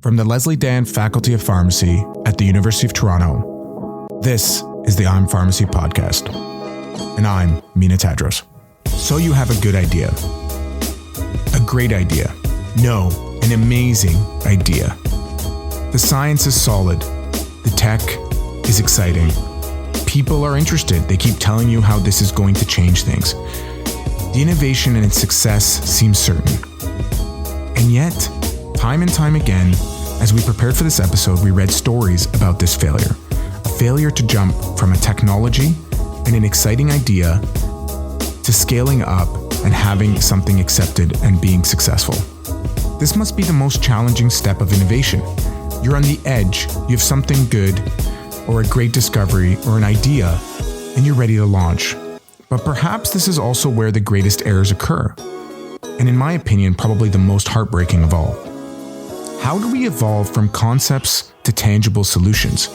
From the Leslie Dan Faculty of Pharmacy at the University of Toronto, this is the I'm Pharmacy podcast. And I'm Mina Tadros. So you have a good idea. A great idea. No, an amazing idea. The science is solid. The tech is exciting. People are interested. They keep telling you how this is going to change things. The innovation and its success seems certain. And yet, time and time again, as we prepared for this episode, we read stories about this failure. A failure to jump from a technology and an exciting idea to scaling up and having something accepted and being successful. This must be the most challenging step of innovation. You're on the edge, you have something good or a great discovery or an idea, and you're ready to launch. But perhaps this is also where the greatest errors occur. And in my opinion, probably the most heartbreaking of all. How do we evolve from concepts to tangible solutions?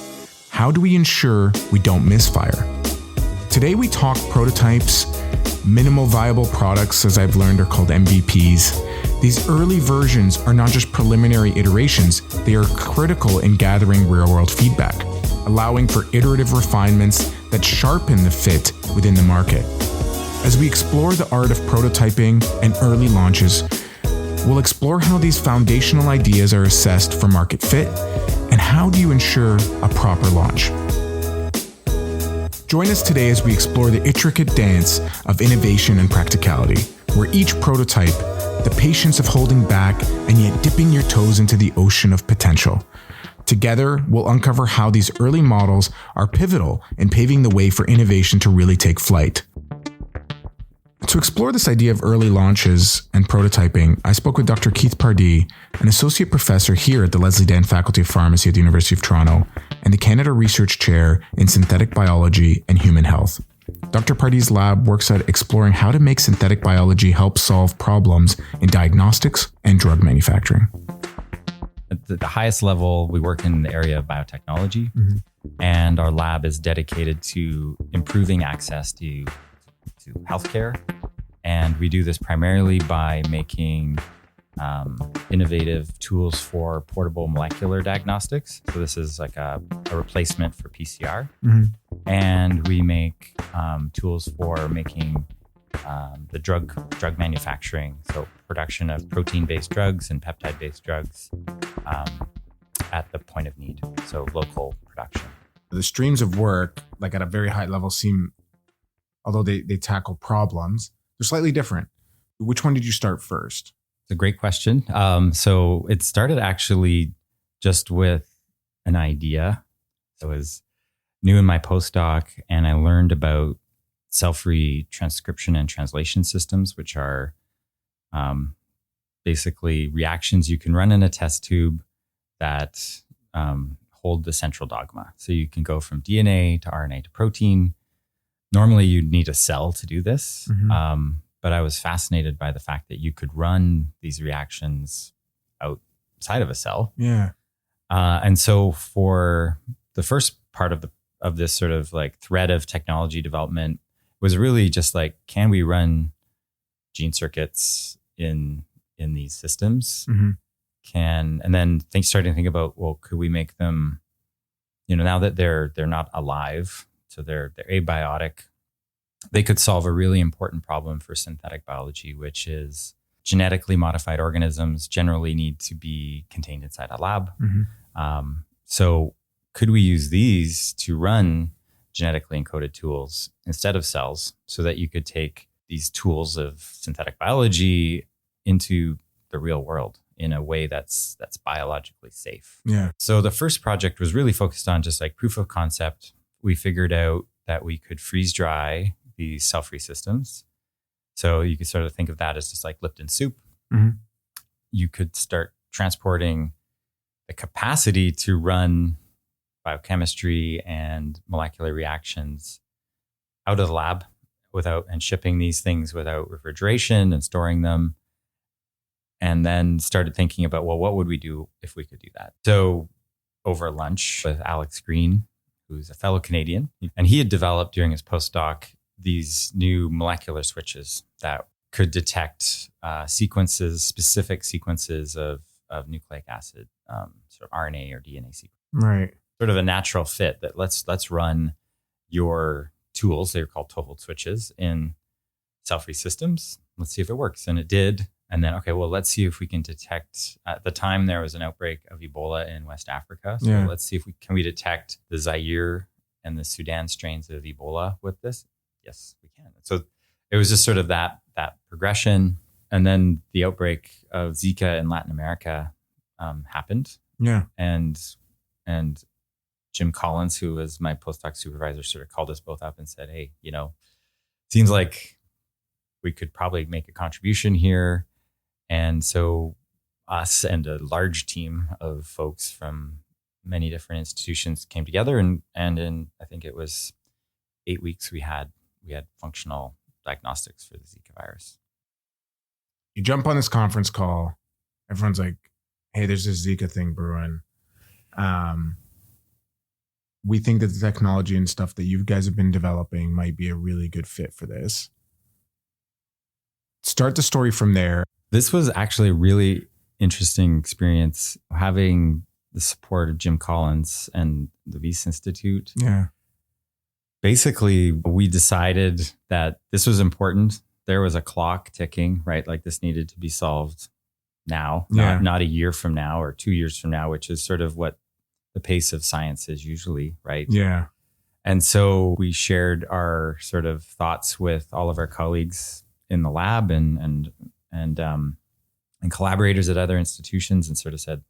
How do we ensure we don't misfire? Today we talk prototypes, minimal viable products, as I've learned are called MVPs. These early versions are not just preliminary iterations, they are critical in gathering real-world feedback, allowing for iterative refinements that sharpen the fit within the market. As we explore the art of prototyping and early launches, we'll explore how these foundational ideas are assessed for market fit and how do you ensure a proper launch. Join us today as we explore the intricate dance of innovation and practicality, where each prototype, the patience of holding back and yet dipping your toes into the ocean of potential. Together, we'll uncover how these early models are pivotal in paving the way for innovation to really take flight. To explore this idea of early launches and prototyping, I spoke with Dr. Keith Pardee, an associate professor here at the Leslie Dan Faculty of Pharmacy at the University of Toronto, and the Canada Research Chair in Synthetic Biology and Human Health. Dr. Pardee's lab works at exploring how to make synthetic biology help solve problems in diagnostics and drug manufacturing. At the highest level, we work in the area of biotechnology, and our lab is dedicated to improving access to healthcare. And we do this primarily by making innovative tools for portable molecular diagnostics. So this is like a replacement for PCR. And we make tools for making the drug manufacturing, so production of protein-based drugs and peptide-based drugs at the point of need, so local production. The streams of work, like at a very high level, seem, although they tackle problems, they're slightly different. Which one did you start first? It's a great question. So it started actually just with an idea. I was new in my postdoc and I learned about cell-free transcription and translation systems, which are basically reactions you can run in a test tube that hold the central dogma. So you can go from DNA to RNA to protein. Normally you'd need a cell to do this, but I was fascinated by the fact that you could run these reactions outside of a cell. Yeah. And so for the first part of this sort of like thread of technology development was really just like, can we run gene circuits in these systems? And then starting to think about, well, could we make them, now that they're not alive, so they're abiotic, they could solve a really important problem for synthetic biology, which is genetically modified organisms generally need to be contained inside a lab. So could we use these to run genetically encoded tools instead of cells so that you could take these tools of synthetic biology into the real world in a way that's biologically safe? Yeah. So the first project was really focused on just like proof of concept. We figured out that we could freeze dry these cell-free systems. So you could sort of think of that as just like Lipton soup. You could start transporting the capacity to run biochemistry and molecular reactions out of the lab and shipping these things without refrigeration and storing them. And then started thinking about, well, what would we do if we could do that? So over lunch with Alex Green, who's a fellow Canadian, and he had developed during his postdoc these new molecular switches that could detect specific sequences of nucleic acid, sort of RNA or DNA sequence. Right. Sort of a natural fit that let's run your tools, they're called toehold switches, in cell-free systems. Let's see if it works. And it did. And then, okay, well, let's see if we can detect, at the time there was an outbreak of Ebola in West Africa. So let's see if we can detect the Zaire and the Sudan strains of Ebola with this. Yes, we can. So it was just sort of that progression. And then the outbreak of Zika in Latin America happened. Yeah. And Jim Collins, who was my postdoc supervisor, sort of called us both up and said, hey, seems like we could probably make a contribution here. And so us and a large team of folks from many different institutions came together, and in, I think it was 8 weeks, we had functional diagnostics for the Zika virus. You jump on this conference call, everyone's like, hey, there's this Zika thing brewing. We think that the technology and stuff that you guys have been developing might be a really good fit for this. Start the story from there. This was actually a really interesting experience, having the support of Jim Collins and the Wyss Institute. Yeah. Basically, we decided that this was important. There was a clock ticking, right? Like this needed to be solved now, not a year from now or 2 years from now, which is sort of what the pace of science is usually, right? Yeah. And so we shared our sort of thoughts with all of our colleagues in the lab and collaborators at other institutions, and sort of said,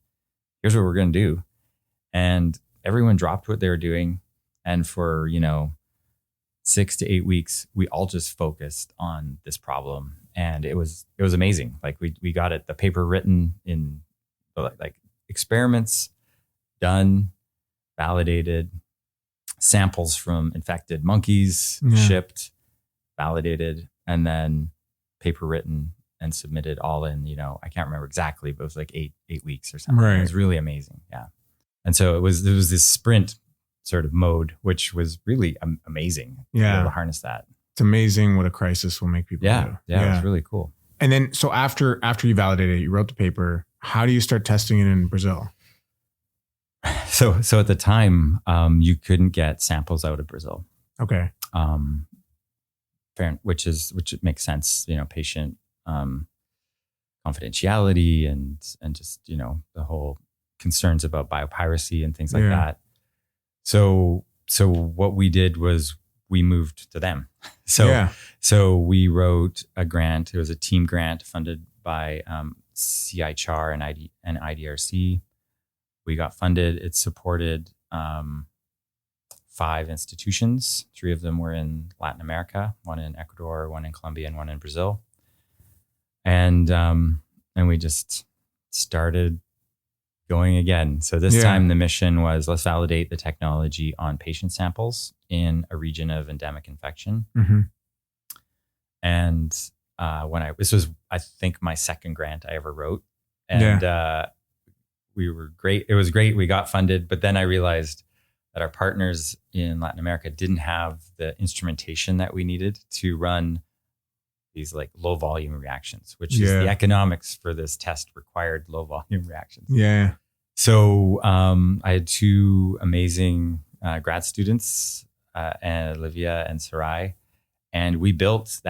here's what we're going to do. And everyone dropped what they were doing. And for, 6 to 8 weeks, we all just focused on this problem. And it was amazing. Like we got the paper written in like experiments done, validated, samples from infected monkeys shipped, validated, and then paper written and submitted all in, I can't remember exactly, but it was like eight weeks or something. Right. It was really amazing. Yeah. And so there was this sprint sort of mode, which was really amazing. Yeah. To be able to harness that. It's amazing what a crisis will make people do. Yeah. It was really cool. And then, so after you validated it, you wrote the paper, how do you start testing it in Brazil? So at the time, you couldn't get samples out of Brazil. Okay. Which makes sense, patient confidentiality and just, the whole concerns about biopiracy and things like that. So what we did was we moved to them. So we wrote a grant. It was a team grant funded by CICHR and IDRC. We got funded. It supported 5 institutions. 3 of them were in Latin America, 1 in Ecuador, 1 in Colombia, and 1 in Brazil. And we just started going again. So this time the mission was, let's validate the technology on patient samples in a region of endemic infection. Mm-hmm. And this was, I think, my second grant I ever wrote. And we were great. It was great. We got funded, but then I realized that our partners in Latin America didn't have the instrumentation that we needed to run these like low volume reactions, which is the economics for this test required low volume reactions. Yeah. So I had 2 amazing grad students, Olivia and Sarai, and we built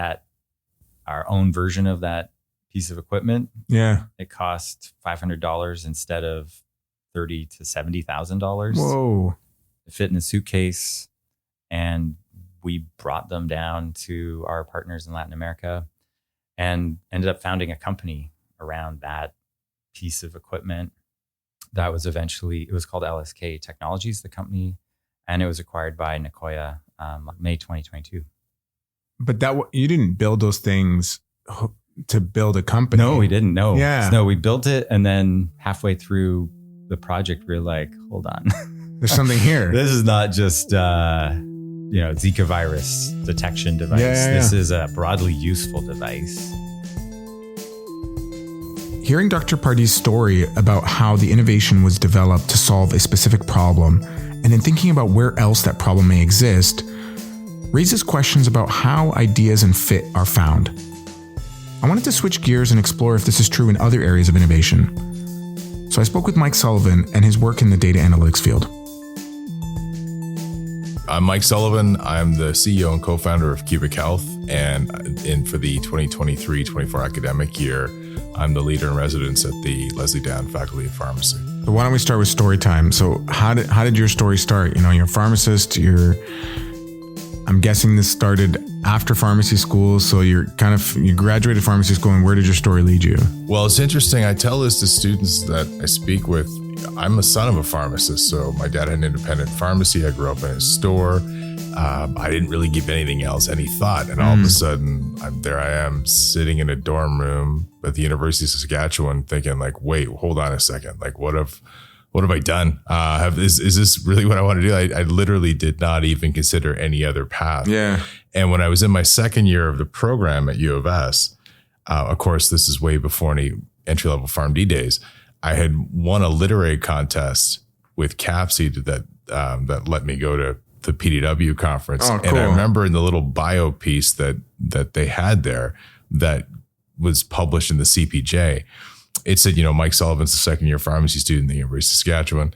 our own version of that piece of equipment. Yeah. It cost $500 instead of $30,000 to $70,000. Whoa. It fit in a suitcase, and we brought them down to our partners in Latin America and ended up founding a company around that piece of equipment. That was it was called LSK Technologies, the company, and it was acquired by Nicoya May 2022. But you didn't build those things to build a company. No, we didn't. No. Yeah. No, we built it, and then halfway through the project, we were like, hold on. There's something here. This is not just Zika virus detection device. This is a broadly useful device. Hearing Dr. Pardee's story about how the innovation was developed to solve a specific problem, and then thinking about where else that problem may exist, raises questions about how ideas and fit are found. I wanted to switch gears and explore if this is true in other areas of innovation. So I spoke with Mike Sullivan and his work in the data analytics field. I'm Mike Sullivan. I'm the CEO and co-founder of Cubic Health. And for the 2023-24 academic year, I'm the leader in residence at the Leslie Down Faculty of Pharmacy. So why don't we start with story time? So how did your story start? You're a pharmacist. I'm guessing this started after pharmacy school. So you graduated pharmacy school, and where did your story lead you? Well, it's interesting. I tell this to students that I speak with. I'm a son of a pharmacist. So my dad had an independent pharmacy. I grew up in a store. I didn't really give anything else any thought. And all of a sudden, I am sitting in a dorm room at the University of Saskatchewan thinking like, wait, hold on a second. Like, what have I done? Is this really what I want to do? I literally did not even consider any other path. Yeah. And when I was in my second year of the program at U of S, of course, this is way before any entry-level PharmD days, I had won a literary contest with CAPSI that let me go to the PDW conference. Oh, cool. And I remember in the little bio piece that they had there that was published in the CPJ, it said, Mike Sullivan's a second year pharmacy student at the University of Saskatchewan.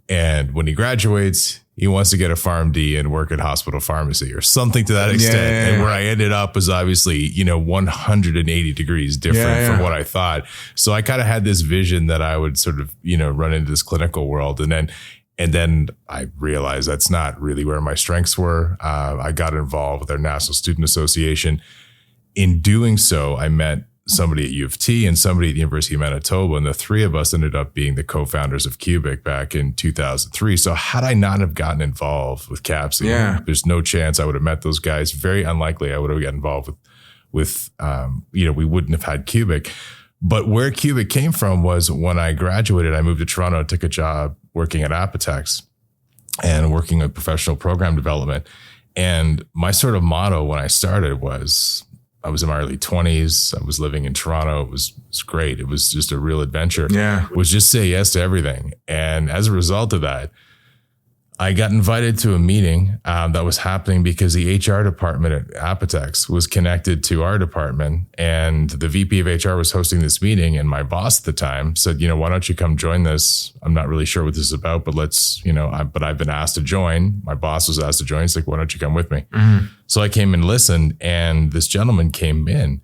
And when he graduates, he wants to get a PharmD and work at hospital pharmacy or something to that extent. Yeah. And where I ended up was obviously, 180 degrees different from what I thought. So I kind of had this vision that I would sort of, run into this clinical world. And then I realized that's not really where my strengths were. I got involved with our National Student Association. In doing so, I met somebody at U of T and somebody at the University of Manitoba. And the three of us ended up being the co-founders of Cubic back in 2003. So had I not have gotten involved with CAPSI, there's no chance I would have met those guys. Very unlikely I would have gotten involved with we wouldn't have had Cubic. But where Cubic came from was when I graduated, I moved to Toronto, took a job working at Apotex and working with professional program development. And my sort of motto when I started was, I was in my early 20s. I was living in Toronto. It was great. It was just a real adventure. Yeah. Was just say yes to everything. And as a result of that, I got invited to a meeting that was happening because the HR department at Apotex was connected to our department, and the VP of HR was hosting this meeting. And my boss at the time said, why don't you come join this? I'm not really sure what this is about, but let's, but I've been asked to join. My boss was asked to join. He's like, why don't you come with me? Mm-hmm. So I came and listened, and this gentleman came in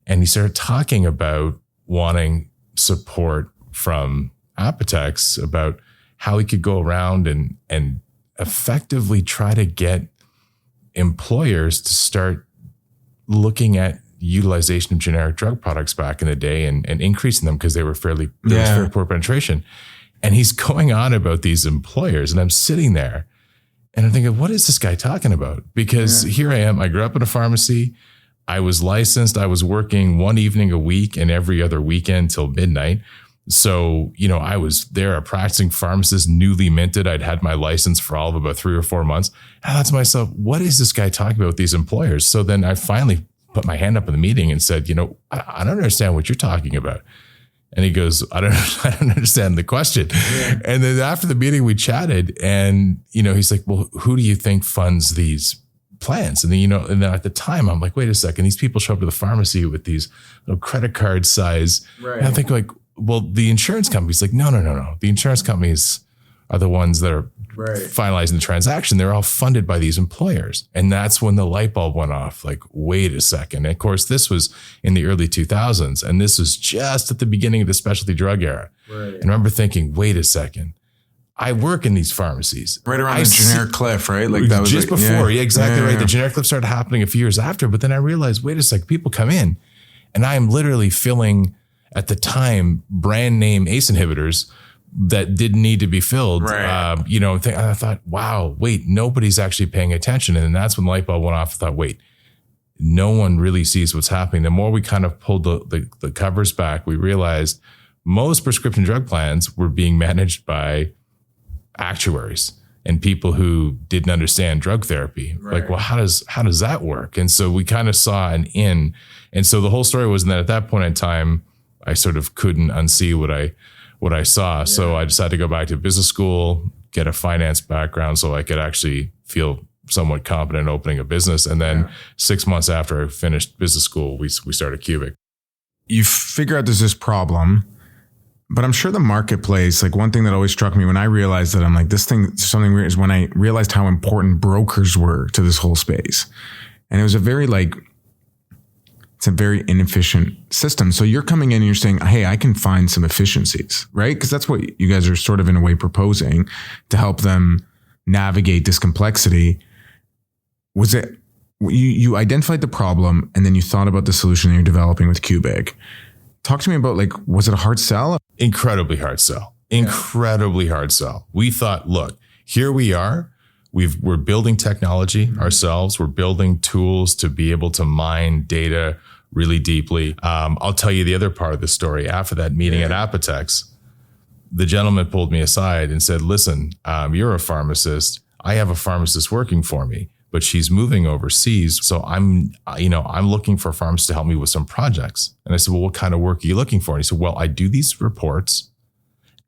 and he started talking about wanting support from Apotex about how he could go around and effectively try to get employers to start looking at utilization of generic drug products back in the day and increasing them because there was very poor penetration. And he's going on about these employers, and I'm sitting there and I'm thinking, what is this guy talking about? Because here I am, I grew up in a pharmacy. I was licensed. I was working one evening a week and every other weekend till midnight. So, I was there, a practicing pharmacist, newly minted. I'd had my license for all of about 3 or 4 months. And I thought to myself, what is this guy talking about with these employers? So then I finally put my hand up in the meeting and said, I don't understand what you're talking about. And he goes, I don't understand the question. Yeah. And then after the meeting, we chatted, and, he's like, well, who do you think funds these plans? And then, and then at the time I'm like, wait a second, these people show up to the pharmacy with these little credit card size. Right. And I'm thinking like, well, the insurance company's like, no. The insurance companies are the ones that are finalizing the transaction. They're all funded by these employers. And that's when the light bulb went off. Like, wait a second. And of course, this was in the early 2000s. And this was just at the beginning of the specialty drug era. Right. And I remember thinking, wait a second. I work in these pharmacies. Right around the generic cliff, right? Like that was just before. Yeah, exactly right. The generic cliff started happening a few years after. But then I realized, wait a second, people come in and I am literally filling, at the time, brand name ACE inhibitors that didn't need to be filled. Right. I thought, wow, wait, nobody's actually paying attention. And then that's when the light bulb went off. I thought, wait, no one really sees what's happening. The more we kind of pulled the covers back, we realized most prescription drug plans were being managed by actuaries and people who didn't understand drug therapy. Right. Like, well, how does that work? And so we kind of saw an in. And so the whole story was that at that point in time, I sort of couldn't unsee what I saw. Yeah. So I decided to go back to business school, get a finance background so I could actually feel somewhat competent opening a business. And then 6 months after I finished business school, we started Cubic. You figure out there's this problem, But I'm sure the marketplace, like one thing that always struck me when I realized that I'm like, this thing, something weird, is when I realized how important brokers were to this whole space. And it was it's a very inefficient system. So you're coming in and you're saying, hey, I can find some efficiencies, right? Because that's what you guys are sort of in a way proposing to help them navigate this complexity. Was it, you identified the problem and then you thought about the solution that you're developing with Cubic. Talk to me about, like, was it a hard sell? Incredibly hard sell. Incredibly hard sell. We thought, look, here we are. We're building technology ourselves. We're building tools to be able to mine data really deeply. I'll tell you the other part of the story. After that meeting at Apotex, the gentleman pulled me aside and said, listen, you're a pharmacist. I have a pharmacist working for me, but she's moving overseas. So I'm looking for a pharmacist to help me with some projects. And I said, well, what kind of work are you looking for? And he said, well, I do these reports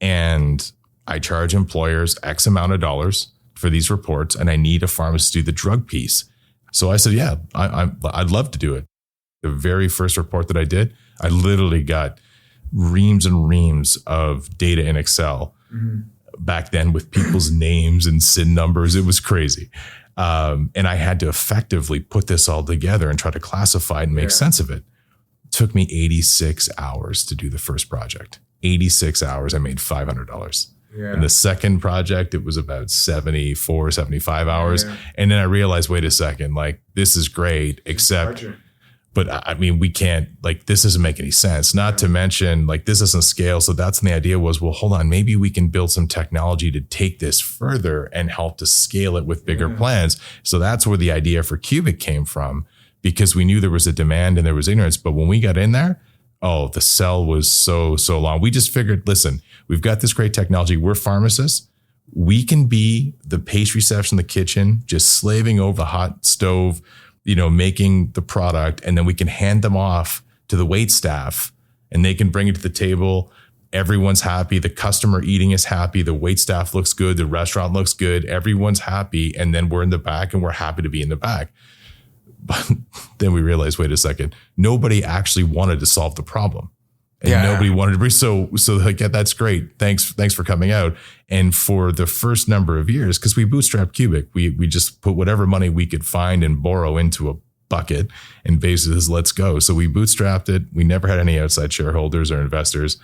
and I charge employers X amount of dollars for these reports, and I need a pharmacist to do the drug piece. So I said, yeah, I'd love to do it. The very first report that I did, I literally got reams and reams of data in Excel back then with people's names and SIN numbers. It was crazy. And I had to effectively put this all together and try to classify it and make sense of it. It took me 86 hours to do the first project. 86 hours, I made $500. Yeah. And the second project, it was about 74, 75 hours. Yeah. And then I realized, wait a second, like, this is great, except, but I mean, we can't, like, this doesn't make any sense. Not to mention, like, this doesn't scale. So that's when the idea was, well, hold on, maybe we can build some technology to take this further and help to scale it with bigger plans. So that's where the idea for Cubic came from, because we knew there was a demand and there was ignorance. But when we got in there, the sell was so long. We just figured, listen, we've got this great technology. We're pharmacists. We can be the pastry chefs in the kitchen, just slaving over the hot stove, making the product. And then we can hand them off to the wait staff and they can bring it to the table. Everyone's happy. The customer eating is happy. The wait staff looks good. The restaurant looks good. Everyone's happy. And then we're in the back and we're happy to be in the back. But then we realized, wait a second, nobody actually wanted to solve the problem. And nobody wanted to be so like, yeah, that's great. Thanks for coming out. And for the first number of years, because we bootstrapped Cubic, we just put whatever money we could find and borrow into a bucket and basically says, let's go. So we bootstrapped it. We never had any outside shareholders or investors.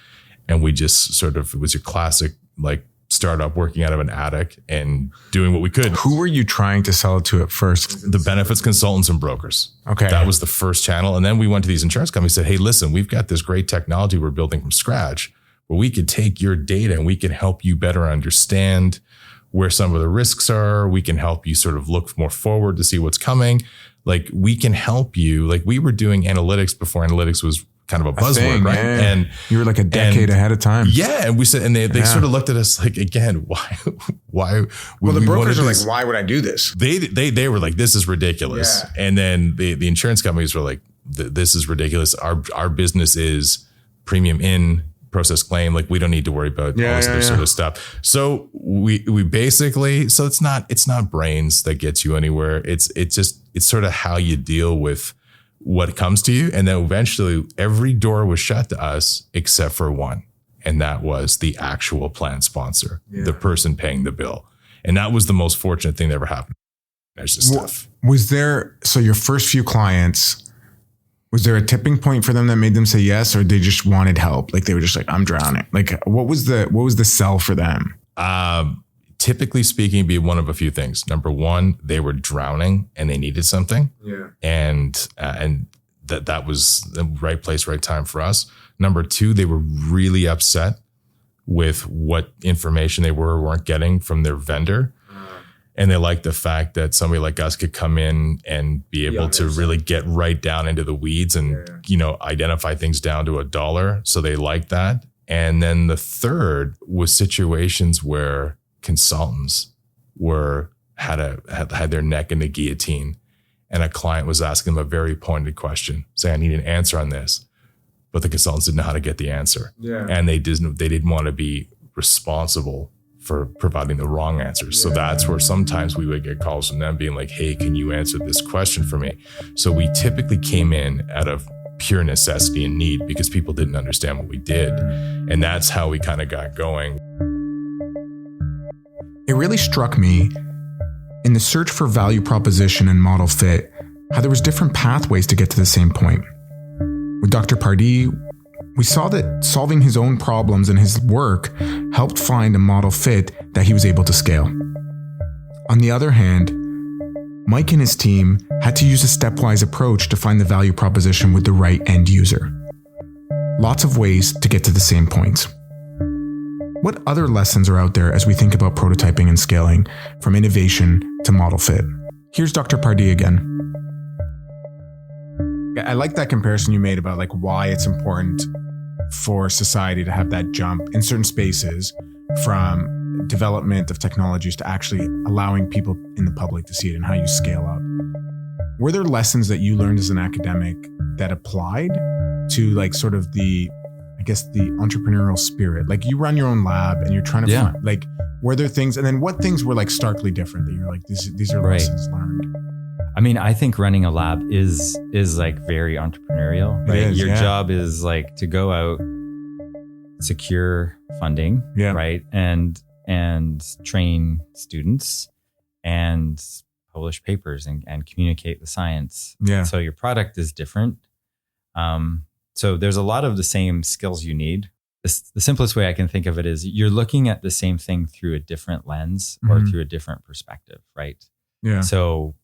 And we just it was your classic, like, startup working out of an attic and doing what we could. Who were you trying to sell it to at first? The benefits consultants and brokers. Okay. That was the first channel. And then we went to these insurance companies and said, hey, listen, we've got this great technology we're building from scratch where we could take your data and we can help you better understand where some of the risks are. We can help you sort of look more forward to see what's coming. Like, we can help you. Like, we were doing analytics before analytics was kind of a buzzword, right? Yeah. And you were like a decade ahead of time. Yeah. And we said, and they sort of looked at us like, again, why? Well, the brokers are like, why would I do this? They were like, this is ridiculous. Yeah. And then the insurance companies were like, this is ridiculous. Our business is premium in, process claim. Like, we don't need to worry about all this other sort of stuff. So we basically, so it's not brains that gets you anywhere. It's sort of how you deal with what comes to you. And then eventually every door was shut to us except for one. And that was the actual plan sponsor, the person paying the bill. And that was the most fortunate thing that ever happened. There's just stuff. So your first few clients, was there a tipping point for them that made them say yes, or they just wanted help? Like, they were just like, I'm drowning. Like, what was the sell for them? Typically speaking, be one of a few things. Number one, they were drowning and they needed something. Yeah. And that was the right place, right time for us. Number two, they were really upset with what information they were or weren't getting from their vendor. And they liked the fact that somebody like us could come in and be able to really get right down into the weeds and, identify things down to $1. So they liked that. And then the third was situations where consultants had their neck in the guillotine, and a client was asking them a very pointed question, saying, I need an answer on this. But the consultants didn't know how to get the answer. Yeah. And they didn't want to be responsible for providing the wrong answers. So that's where sometimes we would get calls from them being like, hey, can you answer this question for me? So we typically came in at a pure necessity and need because people didn't understand what we did. And that's how we kind of got going. It really struck me in the search for value proposition and model fit, how there was different pathways to get to the same point. With Dr. Pardee, we saw that solving his own problems and his work helped find a model fit that he was able to scale. On the other hand, Mike and his team had to use a stepwise approach to find the value proposition with the right end user. Lots of ways to get to the same points. What other lessons are out there as we think about prototyping and scaling, from innovation to model fit? Here's Dr. Pardee again. I like that comparison you made about like why it's important for society to have that jump in certain spaces from development of technologies to actually allowing people in the public to see it and how you scale up. Were there lessons that you learned as an academic that applied to like sort of the entrepreneurial spirit? Like you run your own lab and you're trying to find, like, were there things, and then what things were like starkly different that you're like, these are lessons learned? I mean, I think running a lab is like very entrepreneurial, right? Your job is like to go out, secure funding, right? And train students and publish papers and communicate the science. Yeah. So your product is different. So there's a lot of the same skills you need. The simplest way I can think of it is you're looking at the same thing through a different lens or through a different perspective, right? Yeah. So,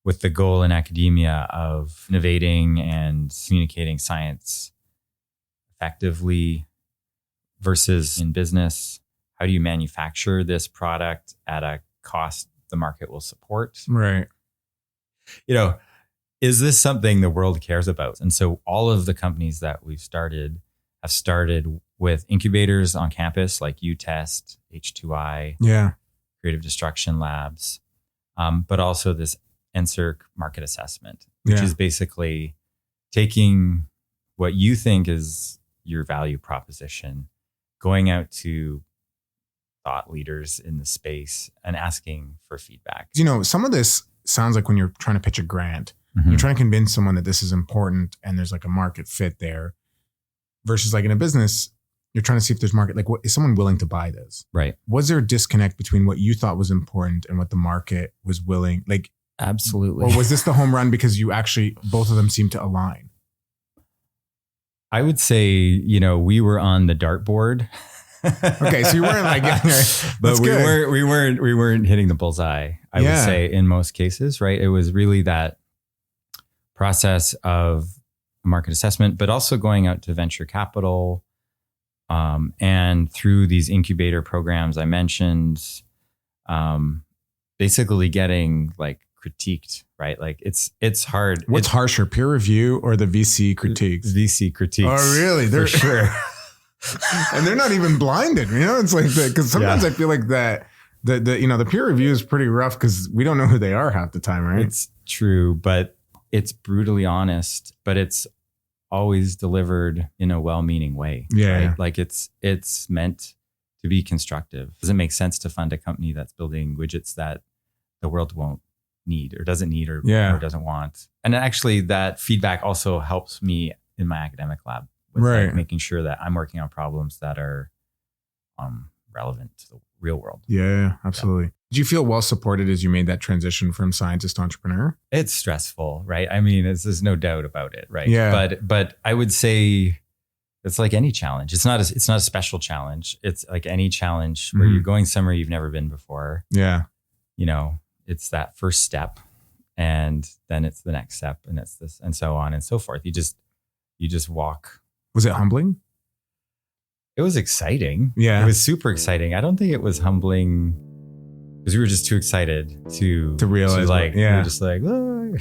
with the goal in academia of innovating and communicating science effectively versus in business, how do you manufacture this product at a cost the market will support? Right. Is this something the world cares about? And so all of the companies that we've started have started with incubators on campus like UTest, H2I, Creative Destruction Labs, but also this NSERC market assessment, which is basically taking what you think is your value proposition, going out to thought leaders in the space and asking for feedback. Some of this sounds like when you're trying to pitch a grant, you're trying to convince someone that this is important and there's like a market fit there, versus like in a business, you're trying to see if there's market, like is someone willing to buy this? Right. Was there a disconnect between what you thought was important and what the market was willing? Like, absolutely. Or was this the home run because you actually, both of them seemed to align? I would say, we were on the dartboard. Okay, so you weren't like, but we weren't hitting the bullseye. I would say in most cases, right? It was really that process of market assessment, but also going out to venture capital, and through these incubator programs I mentioned, basically getting like critiqued, right? Like it's hard. What's harsher, peer review or the VC critiques? VC critiques. Oh, really? For sure. And they're not even blinded, it's like that. Cause sometimes I feel like that the peer review is pretty rough because we don't know who they are half the time, right? It's true, but it's brutally honest, but it's always delivered in a well-meaning way. Yeah. Right? Like it's meant to be constructive. Does it make sense to fund a company that's building widgets that the world won't need or doesn't need or doesn't want? And actually that feedback also helps me in my academic lab with like making sure that I'm working on problems that are relevant to the real world. Yeah, absolutely. Did you feel well supported as you made that transition from scientist to entrepreneur? It's stressful, right? I mean, there's no doubt about it, right? Yeah. But I would say it's like any challenge. It's not a special challenge. It's like any challenge where you're going somewhere you've never been before. Yeah. It's that first step, and then it's the next step, and it's this, and so on and so forth. You just walk. Was it humbling? It was exciting. Yeah. It was super exciting. I don't think it was humbling because we were just too excited to realize, we were just like, oh.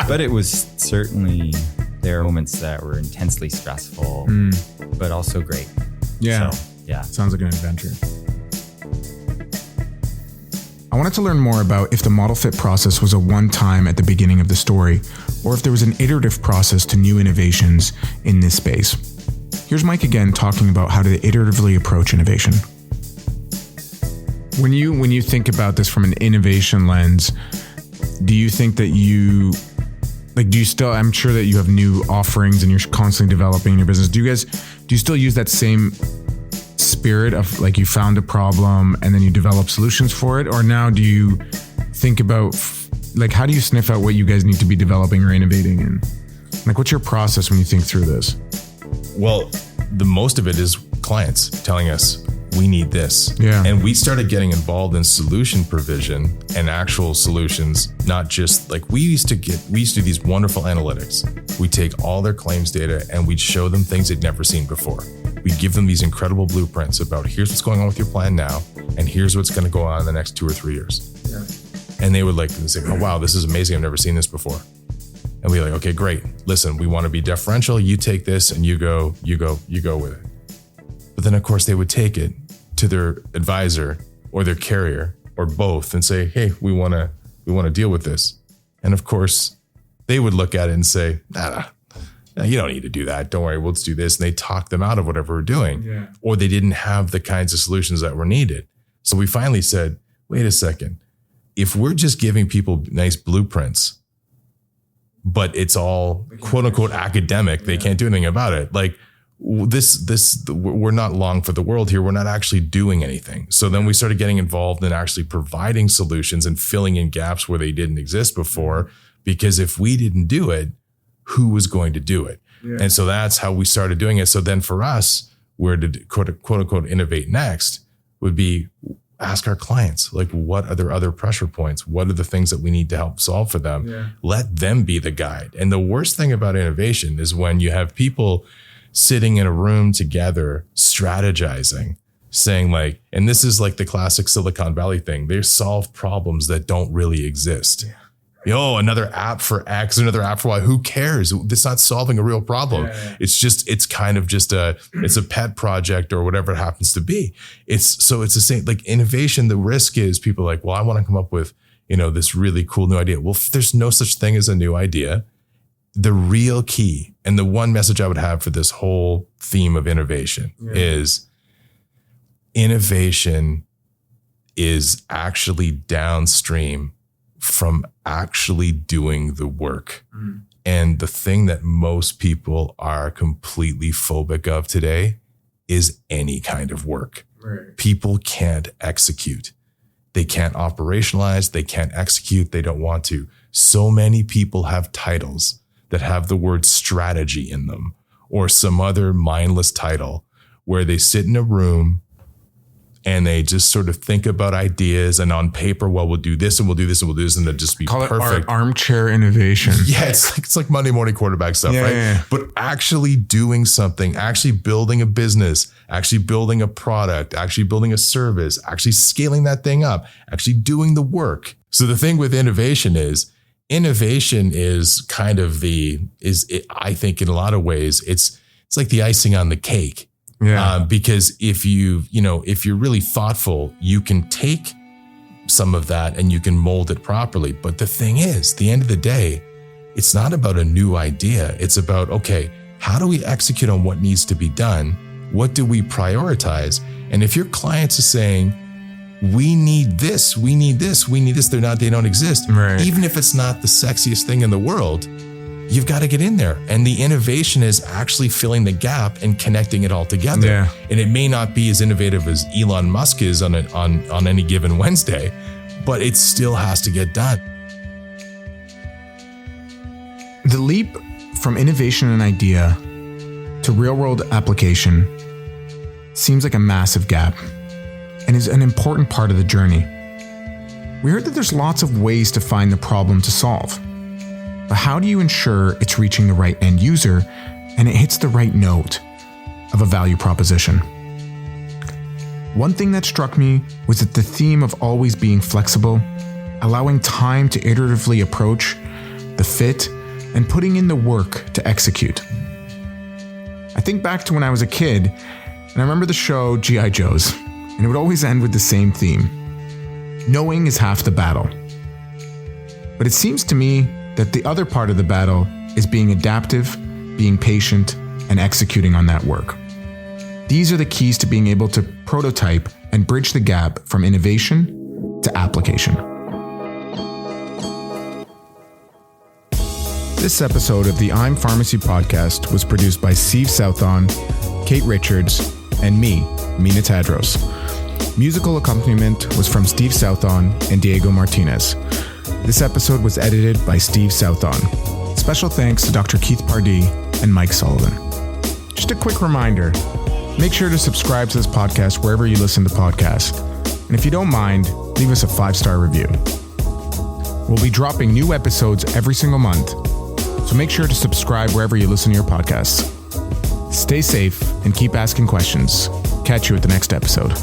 But it was certainly, there are moments that were intensely stressful, but also great. Yeah. So, yeah. Sounds like an adventure. I wanted to learn more about if the model fit process was a one-time at the beginning of the story, or if there was an iterative process to new innovations in this space. Here's Mike again talking about how to iteratively approach innovation. When you think about this from an innovation lens, do you think that you like, do you still, I'm sure that you have new offerings and you're constantly developing your business. Do you still use that same spirit of like, you found a problem and then you develop solutions for it? Or now do you think about, like, how do you sniff out what you guys need to be developing or innovating in? Like, what's your process when you think through this? Well, the most of it is clients telling us, we need this. Yeah. And we started getting involved in solution provision and actual solutions, not just like we used to do these wonderful analytics. We take all their claims data and we'd show them things they'd never seen before. We'd give them these incredible blueprints about here's what's going on with your plan now, and here's what's going to go on in the next 2 or 3 years. Yeah. And they would like say, oh, wow, this is amazing. I've never seen this before. And we're like, okay, great. Listen, we want to be deferential. You take this and you go with it. But then of course they would take it to their advisor or their carrier or both and say, hey, we want to deal with this. And of course they would look at it and say, nah, you don't need to do that. Don't worry, we'll just do this. And they talk them out of whatever we're doing. Yeah. Or they didn't have the kinds of solutions that were needed. So we finally said, wait a second. If we're just giving people nice blueprints, but it's all quote unquote academic, they can't do anything about it. Like, we're not long for the world here. We're not actually doing anything. So then we started getting involved in actually providing solutions and filling in gaps where they didn't exist before, because if we didn't do it, who was going to do it? Yeah. And so that's how we started doing it. So then for us, where to quote unquote innovate next would be ask our clients, like, what are their other pressure points? What are the things that we need to help solve for them? Yeah. Let them be the guide. And the worst thing about innovation is when you have people sitting in a room together, strategizing, saying like, and this is like the classic Silicon Valley thing. They solve problems that don't really exist. Yeah. Yo, another app for X, another app for Y. Who cares? It's not solving a real problem. Yeah. It's kind of just it's a pet project or whatever it happens to be. It's the same, like innovation. The risk is people are like, well, I want to come up with, this really cool new idea. Well, there's no such thing as a new idea. The real key, and the one message I would have for this whole theme of innovation is innovation is actually downstream from actually doing the work. Mm. And the thing that most people are completely phobic of today is any kind of work. Right. People can't execute. They can't operationalize. They can't execute. They don't want to. So many people have titles that have the word strategy in them or some other mindless title where they sit in a room and they just sort of think about ideas and on paper, well, we'll do this and we'll do this and we'll do this and they'll just be Call perfect. It armchair innovation. Yeah, it's like Monday morning quarterback stuff, right? Yeah. But actually doing something, actually building a business, actually building a product, actually building a service, actually scaling that thing up, actually doing the work. So the thing with innovation is kind of I think in a lot of ways, it's like the icing on the cake. Yeah. Because if you're really thoughtful, you can take some of that and you can mold it properly. But the thing is, at the end of the day, it's not about a new idea. It's about, okay, how do we execute on what needs to be done? What do we prioritize? And if your clients are saying, we need this, they don't exist. Right. Even if it's not the sexiest thing in the world, you've got to get in there. And the innovation is actually filling the gap and connecting it all together. Yeah. And it may not be as innovative as Elon Musk is on any given Wednesday, but it still has to get done. The leap from innovation and idea to real-world application seems like a massive gap and is an important part of the journey. We heard that there's lots of ways to find the problem to solve. But how do you ensure it's reaching the right end user and it hits the right note of a value proposition? One thing that struck me was that the theme of always being flexible, allowing time to iteratively approach the fit, and putting in the work to execute. I think back to when I was a kid, and I remember the show G.I. Joe's, and it would always end with the same theme. Knowing is half the battle. But it seems to me that the other part of the battle is being adaptive, being patient, and executing on that work. These are the keys to being able to prototype and bridge the gap from innovation to application. This episode of the I'm Pharmacy podcast was produced by Steve Southon, Kate Richards, and me, Mina Tadros. Musical accompaniment was from Steve Southon and Diego Martinez. This episode was edited by Steve Southon. Special thanks to Dr. Keith Pardee and Mike Sullivan. Just a quick reminder, make sure to subscribe to this podcast wherever you listen to podcasts. And if you don't mind, leave us a 5-star review. We'll be dropping new episodes every single month, so make sure to subscribe wherever you listen to your podcasts. Stay safe and keep asking questions. Catch you at the next episode.